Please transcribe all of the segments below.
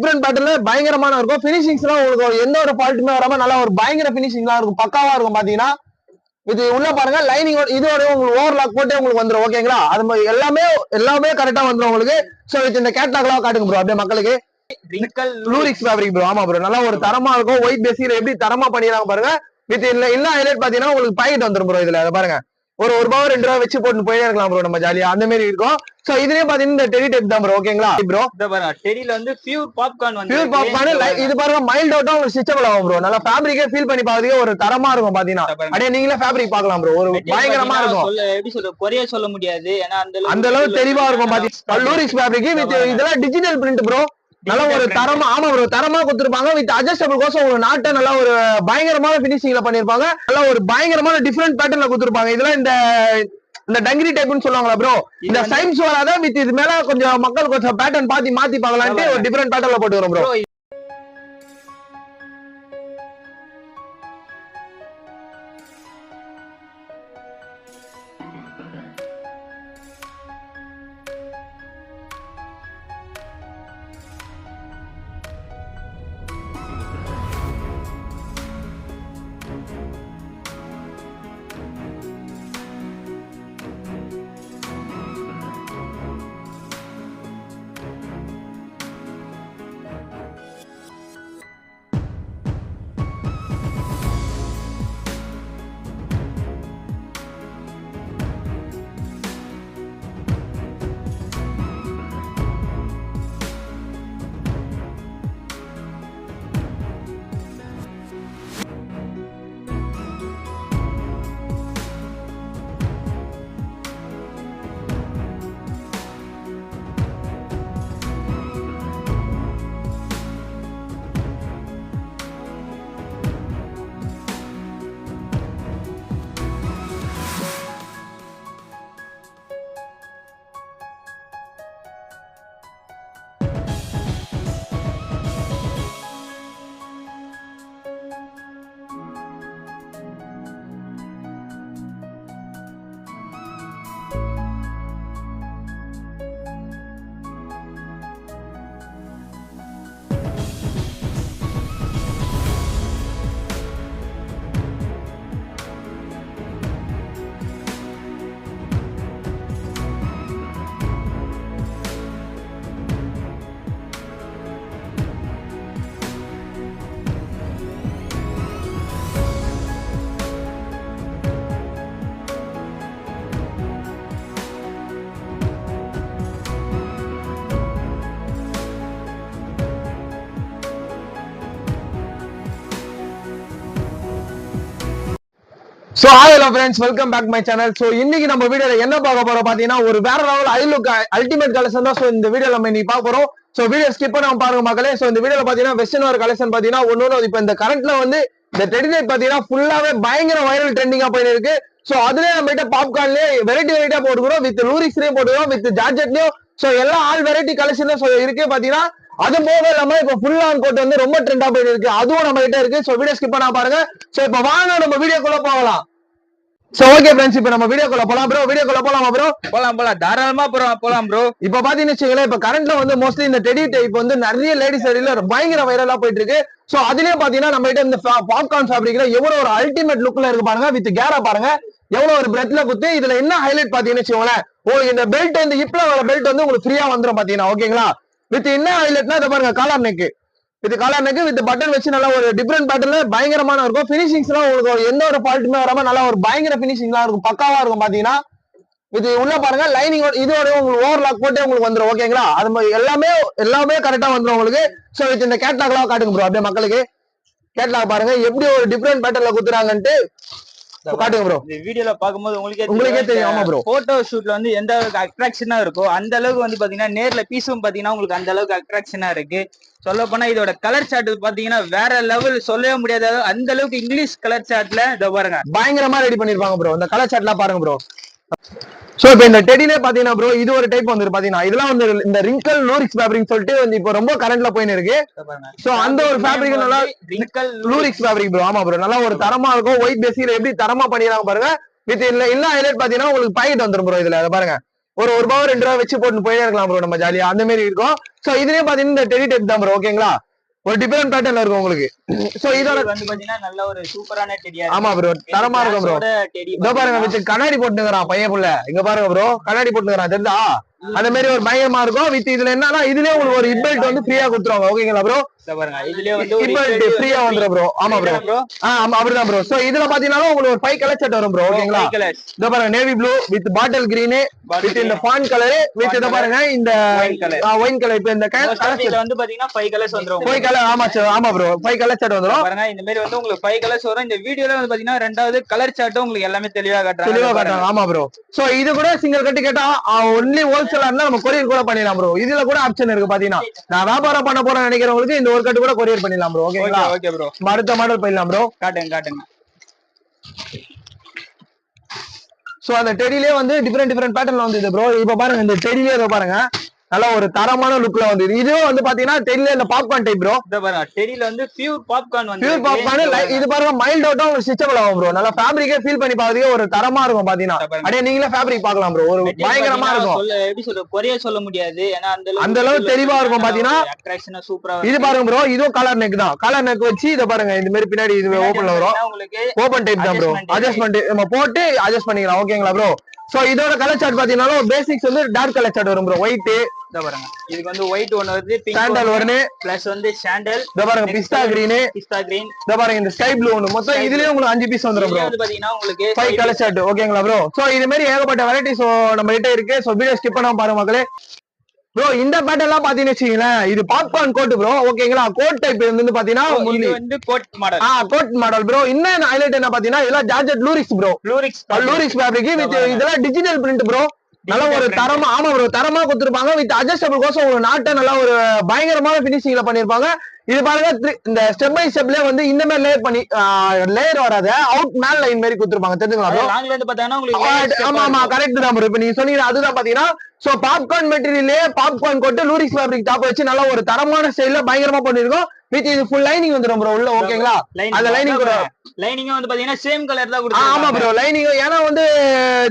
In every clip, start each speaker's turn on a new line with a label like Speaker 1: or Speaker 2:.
Speaker 1: Different பேட்டர்ல பயங்கரமான இருக்கும். பினிஷிங்ஸ் எல்லாம் உங்களுக்கு எந்த ஒரு ஃபால்ட்டுமே வராம நல்லா ஒரு பயங்கர பினிஷிங்லாம் இருக்கும், பக்காவா இருக்கும். பாத்தீங்கன்னா இது உள்ள பாருங்க, லைனிங் இதோட உங்களுக்கு ஓவர்லாக் போட்டு உங்களுக்கு வந்துடும். ஓகேங்களா, அது எல்லாமே கரெக்டா வந்துடும் உங்களுக்கு. சோ இந்த கேட்லாக்லாம் காட்டுங்க ப்ரோ அப்படியே மக்களுக்கு. லூரிக்ஸ் ஃபேப்ரிக் ப்ரோ. ஆமா ப்ரோ, நல்லா ஒரு தரமா இருக்கும். ஒயிட் பேசிக்ல எப்படி தரமா பண்ணிடுறாங்க பாருங்க. வித் இல்ல ஹைலைட் பாத்தீங்கன்னா உங்களுக்கு பாக்கெட் வந்துரும் ப்ரோ. இதுல பாருங்க, ஒரு ரூபா 2 ரூபா வச்சு போட்டு போயிட்டே இருக்கலாம் ப்ரோ, நம்ம ஜாலியா அந்த மாதிரி இருக்கும். சோ இதுலயே பாத்தீங்கன்னா இந்த டெடி டைப் தான் ப்ரோ. ஓகேங்களா ப்ரோ,
Speaker 2: இத பாருங்க, டெடில வந்து பியூர் பாப்கார்ன் வந்து
Speaker 1: இது பாருங்க மைல்ட் அவுட்டா உங்களுக்கு ஸ்டிச்சபிள் ஆகும் ப்ரோ. நல்லா ஃபேப்ரிக்கே ஃபீல் பண்ணி பாத்தீங்க, ஒரு தரமா இருக்கும். பாத்தீங்கன்னா அப்படியே நீங்களே ஃபேப்ரிக் பார்க்கலாம் ப்ரோ, ஒரு பயங்கரமா இருக்கும்.
Speaker 2: எப்படி சொல்ற, குறைய சொல்ல முடியாது, ஏன்னா
Speaker 1: அந்த அளவுக்கு தெளிவா இருக்கும். பாத்தீங்கன்னா லூரிக்ஸ் ஃபேப்ரிக் வித் இதெல்லாம் டிஜிட்டல் பிரிண்ட் ப்ரோ. நல்ல ஒரு தரமா, ஆமா ப்ரோ, தரமா கொடுத்துருப்பாங்க. வித் அட்ஜஸ்டபிள் கோசம் ஒரு நாட்டை நல்லா ஒரு பயங்கரமான பினிஷிங்ல பண்ணிருப்பாங்க. நல்லா ஒரு பயங்கரமான டிஃபரெண்ட் பேட்டர்ன்ல கொடுத்துருப்பாங்க. இதெல்லாம் இந்த டங்கிரி டைப்னு சொல்லுவாங்களா ப்ரோ, இந்த சைன்ஸ் வராத. வித் இது மேல கொஞ்சம் மக்கள் கொஞ்சம் பேட்டர்ன் மாத்தி பார்க்கலான்ட்டு ஒரு டிஃபரெண்ட் பேட்டர்ன்ல போட்டு வரும் bro. So hello friends, welcome back my channel. So இன்னைக்கு நம்ம வீடியோல என்ன பார்க்க போறோம் பாத்தீங்கன்னா, ஒரு வேற level I look ultimate collection தான். சோ இந்த வீடியோல நம்ம இன்னைக்கு பார்க்க போறோம். சோ வீடியோ ஸ்கிப் பண்ணாம பாருங்க மக்களே. சோ இந்த வீடியோல பாத்தீங்கன்னா வெஸ்டர்ன் வேர் கலெக்ஷன் பாத்தீங்கன்னா ஒன்னொன்னு இப்ப இந்த கரண்ட்ல வந்து இந்த டெடி டைப் பாத்தீங்கன்னா ஃபுல்லாவே பயங்கர வைரல் ட்ரெண்டிங்கா போயிட்டு இருக்கு. சோ அதுலயே நம்ம கிட்ட பாப்கார்ன்லயே வெரைட்டியா போட்டுக்கிறோம், வித் லூரிக்ஸ்லயும் போட்டுக்கிறோம், வித் ஜார்ஜெட்லயும். சோ எல்லா ஆல் வெரைட்டி கலெக்ஷன் இருக்கு பாத்தீங்கன்னா. அது போக நம்ம இப்ப ஃபுல் ஆன் கோட் வந்து ரொம்ப ட்ரெண்டா போயிட்டு இருக்கு, அதுவும் நம்ம கிட்ட இருக்கு. சோ வீடியோ ஸ்கிப் பண்ணாம பாருங்க. சோ இப்ப வாங்க நம்ம வீடியோக்குள்ள போகலாம். சோ ஓகே फ्रेंड्स, இப்போ நம்ம வீடியோக்குள்ள போலாம் ப்ரோ. வீடியோக்குள்ள போலாமா ப்ரோ?
Speaker 2: போலாம் தாராளமா போலாம் ப்ரோ.
Speaker 1: இப்போ பாத்தீங்கன்னு வச்சுங்களேன், இப்போ கரண்ட்ல வந்து மோஸ்ட்லி இந்த டெடி டைப் வந்து நிறைய லேடிஸ் அடியில பயங்கர வைரலா போயிட்டு இருக்கு. சோ அதுலயே பாத்தீங்கன்னா நம்ம கிட்ட இந்த பாப்கார்ன் ஃபேப்ரிக்ல எவ்வளவு ஒரு அல்டிமேட் லுக்ல இருக்கு பாருங்க. வித் கேரா பாருங்க, எவ்வளவு ஒரு பிரெட்ல குத்து. இதுல என்ன ஹைலைட் பாத்தீங்கன்னு வச்சுக்கோங்களேன், உங்களுக்கு இந்த பெல்ட், இந்த ஹிப்ல வர பெல்ட் வந்து உங்களுக்கு ஃப்ரீயா வந்துடும் பாத்தீங்கன்னா. ஓகேங்களா, வித் என்ன ஹைலைட்னா இதை பாருங்க, காலர் நெக். இது காலர் நெக் வித் பட்டன் வச்சு நல்லா ஒரு டிஃபரெண்ட் பேட்டர்ல பயங்கரமான இருக்கும். பினிஷிங்ஸ் எல்லாம் உங்களுக்கு எந்த ஒரு ஃபால்ட்டுமே வராம நல்லா ஒரு பயங்கர பினிஷிங்லாம் இருக்கும், பக்காவா இருக்கும். பாத்தீங்கன்னா இது உள்ள பாருங்க, லைனிங் இதோட உங்களுக்கு ஓவர்லாக் போட்டு உங்களுக்கு வந்துடும். ஓகேங்களா, அது எல்லாமே கரெக்டா வந்துடும் உங்களுக்கு. சோ இந்த கேட்லாக்லாம் காட்டுங்க ப்ரோ அப்படியே மக்களுக்கு. கேட்லாக் பாருங்க எப்படி ஒரு டிஃபரெண்ட் பேட்டர்ல குத்துறாங்கன்ட்டு காட்டுங்க ப்ரோ.
Speaker 2: இந்த வீடியோல பாக்கும்போது
Speaker 1: உங்களுக்கே தெரியும். ஆமா ப்ரோ,
Speaker 2: போட்டோ ஷூட்ல வந்து எந்த அளவுக்கு அட்ராக்ஷனா இருக்கோ அந்த அளவுக்கு வந்து பாத்தீங்கன்னா நேர்ல பீஸும் பாத்தீங்கன்னா உங்களுக்கு அந்த அளவுக்கு அட்ராக்ஷனா இருக்கு. சொல்ல போனா இதோட கலர் சார்ட் பாத்தீங்கன்னா வேற லெவல், சொல்லவே முடியாத அந்த அளவுக்கு இங்கிலீஷ் கலர் சார்ட்ல இத பாருங்க
Speaker 1: பயங்கரமா ரெடி பண்ணிருப்பாங்க ப்ரோ. இந்த கலர் சார்ட்லாம் பாருங்க ப்ரோ. சோ இப்போ இந்த டெடிலே பாத்தீங்கன்னா ப்ரோ, இது ஒரு டைப் வந்து பாத்தீங்கன்னா இதெல்லாம் வந்து இந்த ரிங்கிள் லூரிக்ஸ் ஃபேப்ரிக் சொல்லிட்டு வந்து இப்போ ரொம்ப கரண்ட்ல போயின்னு இருக்கு. சோ அந்த ஒரு ஃபேப்ரிக் நல்லா ரிங்கிள் லூரிக்ஸ் ஃபேப்ரிக் ப்ரோ. ஆமா ப்ரோ, நல்லா ஒரு தரமா இருக்கும். ஒயிட் பேசிக்ல எப்படி தரமா பண்ணிடுறாங்க பாருங்க. வித் இல்ல ஹைலைட் பாத்தீங்கன்னா உங்களுக்கு பாக்கெட் வந்துரும் ப்ரோ. இதுல பாருங்க, ஒரு ரூபா 2 ரூபா வச்சு போட்டு போயிட்டே இருக்கலாம் ப்ரோ நம்ம ஜாலியா அந்த மாதிரி இருக்கும். சோ இதுலயே பாத்தீங்கன்னா இந்த டெடி டைப் தான் ப்ரோ ஓகேங்களா, ஒரு டிஃபரெண்ட் பேட்டர்ன்ல இருக்கும் உங்களுக்கு. சோ இதோட
Speaker 2: வந்து பாத்தீங்கன்னா நல்ல ஒரு சூப்பரான டெடியா
Speaker 1: ஆமா ப்ரோ தரமா இருக்கும் ப்ரோ. இதோ பாருங்க வித் கண்ணாடி போட்டுக்கிறான் பையன் புள்ள, இங்க பாருங்க ப்ரோ கண்ணாடி போட்டுக்கிறான் தெரிஞ்சா அந்த மாதிரி ஒரு பயங்கரமா இருக்கும். வித் இதுல என்னன்னா இதுலயே உங்களுக்கு ஒரு இபெல்ட் வந்து ஃப்ரீயா கொடுத்துருவாங்க ஓகேங்களா ப்ரோ.
Speaker 2: பாருங்க இதுலயே வந்து
Speaker 1: இபெல்ட் ஃப்ரீயா வந்துரும் ப்ரோ. ஆமா ப்ரோ ஆமா அப்படிதான் ப்ரோ. சோ இதுல பாத்தீங்கன்னா உங்களுக்கு ஒரு 5 கலர் செட் வரும் ப்ரோ ஓகேங்களா. இதோ பாருங்க navy blue with bottle green with இந்த ஃபான் கலர் வித் இத பாருங்க இந்த ஒயின் கலர். இப்ப இந்த கலர்
Speaker 2: வந்து பாத்தீங்கன்னா 5 கலர்ஸ் வந்துரும்.
Speaker 1: 5 கலர் ஆமா ப்ரோ 5 கலர் செட் வந்துரும்.
Speaker 2: பாருங்க இந்த மாதிரி வந்து உங்களுக்கு 5 கலர்ஸ் வரும். இந்த வீடியோல வந்து பாத்தீங்கன்னா ரெண்டாவது கலர் சார்ட் உங்களுக்கு எல்லாமே தெளிவா காட்டுறாங்க.
Speaker 1: ஆமா ப்ரோ. சோ இது கூட சிங்கிள் கட்டு கேட்டா ஒன்லி ஹோல்சேலா இருந்தா நம்ம கொரியர் கூட பண்ணிடலாம் ப்ரோ. இதுல கூட ஆப்ஷன் இருக்கு பாத்தீங்கன்னா நான் வியாபாரம் பண்ண போறேன்னு நினைக்கிறவங்களுக்கு இந்த ஒரு கட்டு கூட கொரியர் பண்ணிடலாம் ப்ரோ ஓகேங்களா.
Speaker 2: ஓகே ப்ரோ
Speaker 1: அடுத்த மாடல் போயிடலாம் ப்ரோ.
Speaker 2: காட்டுங்க.
Speaker 1: சோ அந்த டெடிலே வந்து டிஃபரெண்ட் பேட்டர்ன்ல வந்து இது ப்ரோ. இப்ப பாருங்க இந்த டெடிலே இத பாருங்க நல்ல ஒரு தரமான லுக்ல வந்து இதுவும் வந்து பாத்தீங்கன்னா டெடில இந்த பாப்கார்ன் டைப் ப்ரோ.
Speaker 2: இத பாருங்க டெடில வந்து பியூர் பாப்கார்ன் வந்து
Speaker 1: பியூர் பாப்கார்ன் இது பாருங்க மைல்ட் அவுட்டா உங்களுக்கு ஸ்ட்ரெச்சபிள் ஆகும் ப்ரோ. நல்லா ஃபேப்ரிக்கே ஃபீல் பண்ணி பாத்தீங்க ஒரு தரமா இருக்கும் பாத்தீங்கன்னா. அப்படியே நீங்களே ஃபேப்ரிக் பார்க்கலாம் ப்ரோ. ஒரு பயங்கரமா இருக்கும்.
Speaker 2: எப்படி சொல்ற கொரிய சொல்ல முடியாது ஏன்னா
Speaker 1: அந்த அளவுக்கு தெளிவா இருக்கும் பாத்தீங்கன்னா.
Speaker 2: அட்ராக்ஷனா சூப்பரா
Speaker 1: இது பாருங்க ப்ரோ இதுவும் கலர் நெக் தான். கலர் நெக் வச்சு இத பாருங்க இந்த மாதிரி பின்னாடி இது ஓபன்ல வரும். உங்களுக்கு ஓபன் டைப் தான் ப்ரோ. அட்ஜஸ்ட்மென்ட் நம்ம போட்டு அட்ஜஸ்ட் பண்ணிக்கலாம் ஓகேங்களா ப்ரோ. சோ இதோட கலர் சார்ட் பாத்தீங்கன்னா பேசிக்ஸ் வந்து டார்க் கலர் சார்ட் வரும் ப்ரோ. ஒயிட்
Speaker 2: இத பாருங்க இதுக்கு வந்து ஒயிட் ஒன்னு வருது, பிங்க்
Speaker 1: சாண்டல் ஒன்னு
Speaker 2: பிளஸ் வந்து சாண்டல்
Speaker 1: இத பாருங்க பிஸ்தா கிரீன் இத பாருங்க இந்த ஸ்கை ப்ளூ ஒன்னு. மொத்தம் இதுலயே உங்களுக்கு 5 பீஸ் வந்துரும் ப்ரோ.
Speaker 2: இது பாத்தீங்கன்னா உங்களுக்கு
Speaker 1: 5 கலர் சார்ட் ஓகேங்களா ப்ரோ. சோ இது மாதிரி ஏகப்பட்ட வெரைட்டிஸ் நம்ம கிட்ட இருக்கு. சோ வீடியோ ஸ்கிப் பண்ணாம பாருங்க மக்களே. ப்ரோ இந்த பேட்டர்ன் எல்லாம் பாத்தீங்கன்னு வச்சீங்களேன் இது பாப்கார்ன் கோட் ப்ரோ ஓகேங்களா. கோட் டைப் வந்து பாத்தீங்கன்னா
Speaker 2: இது வந்து code model.
Speaker 1: Code model bro. இன்னும் ஹைலைட் என்ன பாத்தீங்கன்னா இதெல்லாம் ஜார்ஜெட் லூரிக்ஸ் ப்ரோ. லூரிக்ஸ் ஃபேப்ரிக் வித் இதெல்லாம் டிஜிட்டல் பிரிண்ட் ப்ரோ. நல்ல ஒரு தரமா ஆமா ப்ரோ தரமா கொடுத்துருப்பாங்க. வித் அட்ஜஸ்டபிள் கோசம் ஒரு நாட்டை நல்லா ஒரு பயங்கரமான பினிஷிங்ல பண்ணிருப்பாங்க. இது பாருங்க இந்த ஸ்டெப் பை ஸ்டெப்ல வந்து இந்த மாதிரி லேயர் பண்ணி லேயர் வராத அவுட் மேல் லைன் மாதிரி கொடுத்துருப்பாங்க தெரிஞ்சுங்களா ப்ரோ. ஆமா கரெக்ட் தான் ப்ரோ. இப்ப நீங்க சொன்னீங்க அதுதான் பாத்தீங்கன்னா சோ பாப்கார்ன் மெட்டீரியல்லே popcorn coat lurex fabric top வச்சு நல்ல ஒரு தரமான ஸ்டைல்ல பயங்கரமா பண்ணிருக்கோம். வித் இது ஃபுல் லைனிங் வந்துரும் ப்ரோ உள்ள ஓகேங்களா. அந்த லைனிங் கூட
Speaker 2: லைனிங் வந்து பாத்தீங்கன்னா சேம் கலர் தான் கொடுத்துருக்காங்க.
Speaker 1: ஆமா ப்ரோ லைனிங் ஏன்னா வந்து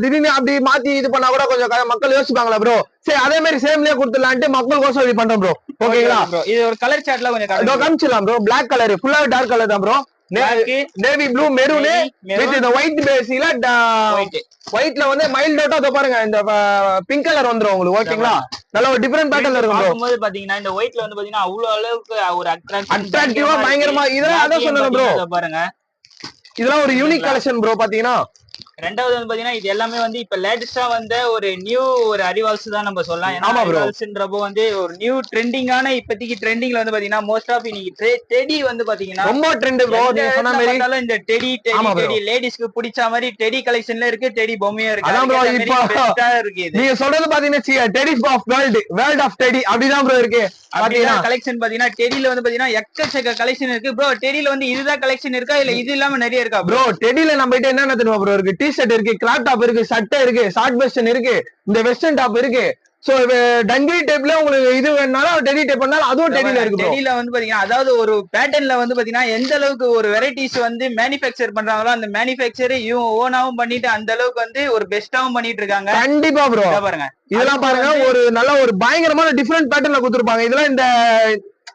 Speaker 1: திடீர்னு அப்படி மாத்தி இது பண்ணா கூட கொஞ்சம் மக்கள் யோசிப்பாங்களா ப்ரோ. சரி அதே மாதிரி சேம்லயே கொடுத்துடலான்ட்டு மக்கள் கோசம் இது பண்றோம் ப்ரோ ஓகேங்களா.
Speaker 2: இது ஒரு கலர் சார்ட்ல கொஞ்சம்
Speaker 1: காமிச்சிடலாம் ப்ரோ. பிளாக் கலர் ஃபுல்லா டார்க் கலர் தான் bro. Navy blue maroon with இந்த ஒயிட் பேசில ஒயிட்ல வந்து மைல்ட் அவுட்டா அத பாருங்க இந்த பிங்க் கலர் வந்துரும் உங்களுக்கு ஓகேங்களா. நல்ல ஒரு டிஃபரெண்ட் பேட்டர்ன்ல இருக்கும் ப்ரோ.
Speaker 2: பாக்கும்போது பாத்தீங்கன்னா இந்த ஒயிட்ல வந்து பாத்தீங்கன்னா அவ்வளவு அளவுக்கு ஒரு
Speaker 1: அட்ராக்டிவா பயங்கரமா இதெல்லாம் அத சொன்னேன் ப்ரோ.
Speaker 2: பாருங்க
Speaker 1: இதெல்லாம் ஒரு யூனிக் கலெக்ஷன் ப்ரோ பாத்தீங்கன்னா.
Speaker 2: ரெண்டாவது வந்து பாத்தீங்கன்னா இது எல்லாமே வந்து இப்ப லேட்டஸ்டா வந்த ஒரு நியூ ஒரு அரிவால்ஸ் தான் நம்ம சொல்லலாம்.
Speaker 1: ஆமா ப்ரோ.
Speaker 2: அரிவால்ஸ்ன்றப்போ வந்து ஒரு நியூ ட்ரெண்டிங்கான இப்போதைக்கு ட்ரெண்டிங்ல வந்து பாத்தீங்கன்னா மோஸ்ட் ஆஃப் இன்னைக்கு டெடி வந்து பாத்தீங்கன்னா
Speaker 1: ரொம்ப ட்ரெண்ட் ப்ரோ. நீங்க சொன்ன மாதிரி
Speaker 2: இந்த டெடி லேடிஸ்க்கு பிடிச்ச மாதிரி டெடி கலெக்ஷன்ல இருக்கு, டெடி பொம்மையா இருக்கு.
Speaker 1: அதான் ப்ரோ இப்போ நீங்க சொல்றது பாத்தீங்கன்னா teddy of world of teddy அப்படிதான் ப்ரோ இருக்கு.
Speaker 2: பாத்தீங்கன்னா கலெக்ஷன் பாத்தீங்கன்னா டெடில வந்து பாத்தீங்கன்னா எக்கச்சக்க கலெக்ஷன் இருக்கு ப்ரோ. டெடில வந்து இதுதான் கலெக்ஷன் இருக்கா இல்ல இது இல்லாம நிறைய இருக்கா
Speaker 1: ப்ரோ? டெடில நம்ம கிட்ட என்னென்ன தெரியுமா ப்ரோ இருக்கு? டி ஷர்ட் இருக்கு, கிராப் டாப் இருக்கு, சட்டை இருக்கு, ஷார்ட் வெஸ்டர்ன் இருக்கு, இந்த வெஸ்டர்ன் டாப் இருக்கு. சோ டங்கரி டைப்ல உங்களுக்கு இது வேணாலும் டெடி டைப் பண்ணாலும் அதுவும் டெடில இருக்கு.
Speaker 2: டெடில வந்து பாத்தீங்கன்னா அதாவது ஒரு பேட்டர்ன்ல வந்து பாத்தீங்கன்னா எந்த அளவுக்கு ஒரு வெரைட்டிஸ் வந்து மேனுஃபேக்சர் பண்றாங்களோ அந்த மேனுஃபேக்சர் ஓனாவும் பண்ணிட்டு அந்த அளவுக்கு வந்து ஒரு பெஸ்டாவும் பண்ணிட்டு இருக்காங்க.
Speaker 1: கண்டிப்பா ப்ரோ.
Speaker 2: பாருங்க
Speaker 1: இதெல்லாம் பாருங்க ஒரு நல்ல ஒரு பயங்கரமான டிஃபரெண்ட் பேட்டர்ன்ல கொடுத்துருப்பாங்க. இதெல்லாம்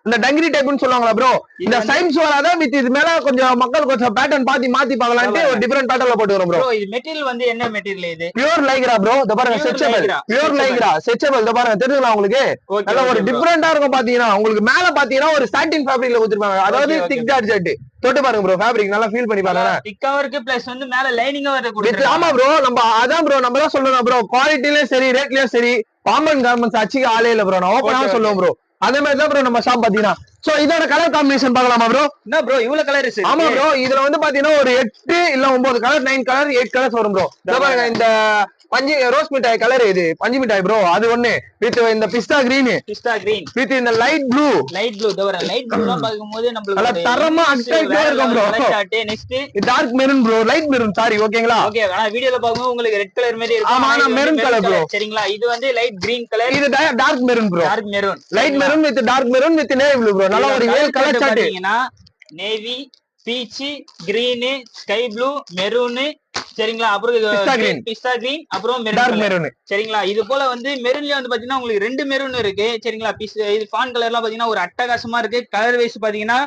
Speaker 1: இந்த டங்கரி டைப்னு சொல்லுவாங்களா ப்ரோ. இந்த சைன்ஸ் வராத வித் இது மேல கொஞ்சம் மக்கள் கொஞ்சம் பேட்டர்ன் மாத்தி பார்க்கலாம்னு ஒரு டிஃபரெண்ட் பேட்டர்ன்ல போட்டு வரோம் ப்ரோ.
Speaker 2: இது மெட்டீரியல் வந்து என்ன மெட்டீரியல்? இது
Speaker 1: பியூர் லைக்ரா ப்ரோ. இத பாருங்க ஸ்ட்ரெச்சபிள் பியூர் லைக்ரா ஸ்ட்ரெச்சபிள். இத பாருங்க தெரியுங்களா உங்களுக்கு நல்ல ஒரு டிஃபரெண்டா இருக்கும். பாத்தீங்கன்னா உங்களுக்கு மேல பாத்தீங்கன்னா ஒரு சாட்டின் ஃபேப்ரிக்ல கொடுத்திருப்பாங்க. அதாவது திக் ஜார்ஜெட் தொட்டு பாருங்க ப்ரோ. ஃபேப்ரிக் நல்லா ஃபீல் பண்ணி பாருங்க.
Speaker 2: திக்கா இருக்கு பிளஸ் வந்து மேல லைனிங்கா வர கொடுத்திருக்காங்க.
Speaker 1: ஆமா ப்ரோ. நம்ம அதான் ப்ரோ நம்ம தான் சொல்லணும் ப்ரோ. குவாலிட்டிலயும் சரி ரேட்லயும் சரி காமன் கார்மெண்ட்ஸ் அச்சிக்கு ஆளே இல்ல ப்ரோ. நான் ஓபனா சொல்லுவோம் ப்ரோ. அதே மாதிரி தான் ப்ரோ நம்ம ஷாப் பாத்தீங்கன்னா. சோ இதோட கலர் காம்பினேஷன் பார்க்கலாமா ப்ரோ?
Speaker 2: என்ன ப்ரோ இவ்வளவு கலர் இருக்கு?
Speaker 1: ஆமா ப்ரோ. இதுல வந்து பாத்தீங்கன்னா ஒரு 8 இல்ல 9 கலர் 9 கலர் 8 கலர்ஸ் வரும் ப்ரோ. இந்த பஞ்சு ரோஸ் மிட்டாய் கலர் இது பஞ்சு மிட்டாய் ப்ரோ. அது ஒண்ணு வித் இந்த பிஸ்தா கிரீன் வித் இந்த லைட் ப்ளூ
Speaker 2: லைட் ப்ளூ பாக்கும்போது நமக்கு
Speaker 1: நல்ல தரமா அட்ராக்டிவா இருக்கும் bro.
Speaker 2: Next
Speaker 1: dark maroon bro. Light maroon sari ஓகேங்களா.
Speaker 2: ஓகே ஆனா வீடியோல பாக்கும்போது உங்களுக்கு ரெட் கலர் மாதிரி இருக்கு.
Speaker 1: ஆமா நான் மெரூன் கலர் ப்ரோ.
Speaker 2: சரிங்களா. இது வந்து லைட் கிரீன் கலர்.
Speaker 1: இது dark maroon bro.
Speaker 2: Dark maroon
Speaker 1: light maroon with dark maroon with navy blue bro. நல்ல ஒரு 7 colour chart.
Speaker 2: Navy, peach, green, sky blue, maroon, சரிங்களா. அப்புறம் பிஸ்தா கிரீன் அப்புறம் மெரூன். சரிங்களா. இது போல வந்து மெரூன்லயே வந்து பாத்தீங்கன்னா உங்களுக்கு 2 மெரூன் இருக்கு. சரிங்களா. இது ஃபான் கலர்லாம் பாத்தீங்கன்னா ஒரு அட்டகாசமா இருக்கு. கலர் வைஸ் பாத்தீங்கன்னா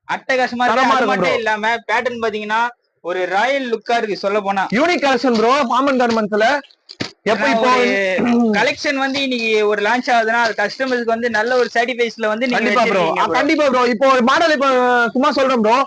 Speaker 2: அட்டகாசமா இருக்கு. அது மட்டும் இல்லாம பேட்டர்ன் பாத்தீங்கன்னா ஒரு ராயல் லுக்கா இருக்கு சொல்ல போனா.
Speaker 1: யூனிக் கலெக்ஷன் ப்ரோ பாமன் கார்மெண்ட்ஸ்ல. எப்ப இப்போ
Speaker 2: கலெக்ஷன் வந்து இன்னைக்கு ஒரு லான்ச் ஆகுதுன்னா அது கஸ்டமர்ஸ்க்கு வந்து நல்ல ஒரு சாட்டிஸ்ஃபைஸ்ல வந்து நீங்க
Speaker 1: கண்டிப்பா ப்ரோ. இப்போ ஒரு மாடல் இப்ப சும்மா சொல்றேன் ப்ரோ.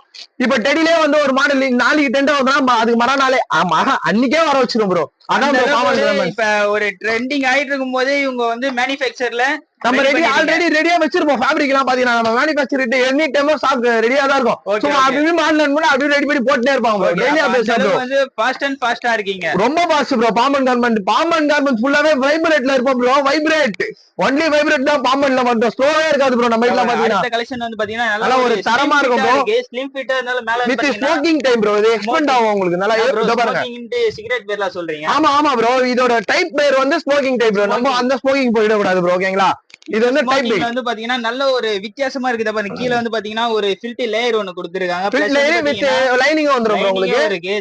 Speaker 1: இப்ப டெடிலே வந்து ஒரு மாடல் நாளைக்கு டென்ட் வந்தா அதுக்கு மறுநாளே ஆமா அன்னைக்கே வர வச்சிரும் ப்ரோ. அதான்
Speaker 2: இப்ப ஒரு ட்ரெண்டிங் ஆயிட்டு இருக்கும் போதே இவங்க வந்து மேனுஃபேக்சர்ல
Speaker 1: நம்ம ஆல்ரெடி ரெடியா வச்சிருப்போம். ஃபேப்ரிக் எல்லாம் பாத்தீங்கன்னா நம்ம மேனுஃபேக்சர் எனி டைம் ஸ்டாக் ரெடியா தான் இருக்கும். சும்மா அப்படியே மாடல் கூட அப்படியே ரெடி பண்ணி போட்டுட்டே இருப்பாங்க. டெய்லி அப்டேட்
Speaker 2: வந்து ஃபாஸ்ட் அண்ட் ஃபாஸ்டா இருக்கீங்க.
Speaker 1: ரொம்ப ஃபாஸ்ட் ப்ரோ. பாமன் கார்மெண்ட் ஃபுல்லாவே வைப்ரேட்ல இருப்போம் ப்ரோ. வைப்ரேட் ஒன்லி வைப்ரேட் தான் பாமன்ல மட்டும். ஸ்லோவே இருக்காது ப்ரோ. நம்ம இதெல்லாம் பாத்தீங்கன்னா
Speaker 2: இந்த கலெக்ஷன் வந்து பாத்தீங்கன்னா
Speaker 1: நல்ல ஒரு தரமா இருக்கும் ப்ரோ.
Speaker 2: ஸ்லிம் ஃபிட்டர்னால மேல
Speaker 1: வித் ஸ்மோக்கிங் டைம் ப்ரோ. இது எக்ஸ்பெண்ட் ஆகும் உங்களுக்கு. நல்லா பாருங்க.
Speaker 2: சிகரெட் பேர்ல சொல்றீங்க.
Speaker 1: ஆமா ப்ரோ. இதோட டைப் பேர் வந்து ஸ்மோக்கிங் டைப் ப்ரோ. நம்ம அந்த ஸ்மோக்கிங் போயிட கூடாது ப்ரோ. ஓகேங்களா. இது வந்து டைப்
Speaker 2: வந்து பாத்தீங்கன்னா நல்ல ஒரு வித்தியாசமா இருக்குது. பாருங்க கீழ வந்து பாத்தீங்கன்னா ஒரு ஃபில்டர் லேயர் ஒன்னு கொடுத்திருக்காங்க.
Speaker 1: ஃபில்டர் லேயர் வித் லைனிங் வந்துரும் ப்ரோ உங்களுக்கு.